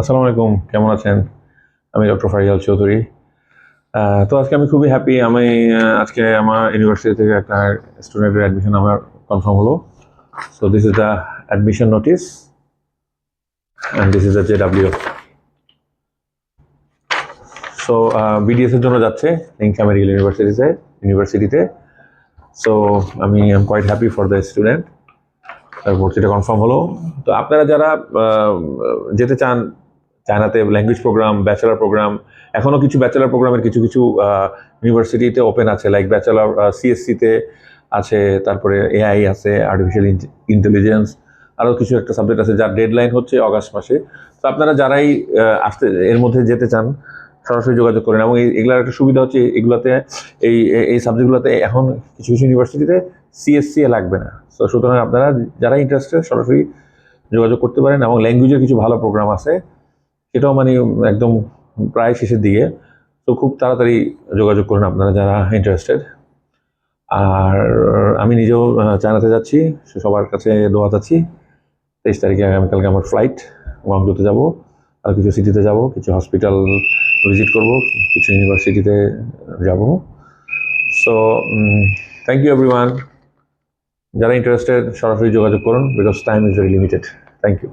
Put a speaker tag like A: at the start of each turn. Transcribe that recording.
A: আসসালামু আলাইকুম, কেমন আছেন? আমি ডক্টর ফারিয়াল চৌধুরী। তো আজকে আমি খুবই হ্যাপি। আমি আজকে আমার ইউনিভার্সিটি থেকে একটা স্টুডেন্টের অ্যাডমিশন আমার কনফার্ম হলো। So this is the admission notice and this is the ZW. So BDS এর জন্য যাচ্ছে লিংক মেডিকেল ইউনিভার্সিটিতে। সো আমি am quite happy for the student. তার ভর্তিটা কনফার্ম হলো। তো আপনারা যারা যেতে চান চায়নাতে, ল্যাঙ্গুয়েজ প্রোগ্রাম, ব্যাচেলার প্রোগ্রাম, এখনও কিছু ব্যাচেলার প্রোগ্রামের কিছু কিছু ইউনিভার্সিটিতে ওপেন আছে, লাইক ব্যাচেলার সিএসসিতে আছে, তারপরে এআই আছে, আর্টিফিশিয়াল ইন্টেলিজেন্স, আরও কিছু একটা সাবজেক্ট আছে যার ডেডলাইন হচ্ছে অগাস্ট মাসে। তো আপনারা যারাই আসতে এর মধ্যে যেতে চান সরাসরি যোগাযোগ করেন। এবং এগুলোর একটা সুবিধা হচ্ছে এগুলোতে এই এই সাবজেক্টগুলোতে এখন কিছু কিছু ইউনিভার্সিটিতে সিএসসি লাগবে না। তো সুতরাং আপনারা যারা ইন্টারেস্টেড সরাসরি যোগাযোগ করতে পারেন। এবং ল্যাঙ্গুয়েজের কিছু ভালো প্রোগ্রাম আছে, সেটাও মানে একদম প্রায় শেষের দিকে। তো খুব তাড়াতাড়ি যোগাযোগ করুন আপনারা যারা ইন্টারেস্টেড। আর আমি নিজেও চায়নাতে যাচ্ছি, সবার কাছে দোয়া চাচ্ছি। 23 তারিখে আগামীকালকে আমার ফ্লাইট, গুয়াংজুতে যাব, আর কিছু সিটিতে যাব, কিছু হসপিটাল ভিজিট করব, কিছু ইউনিভার্সিটিতে যাব। So thank you everyone. যারা ইন্টারেস্টেড সরাসরি যোগাযোগ করুন, because time is very limited. Thank you.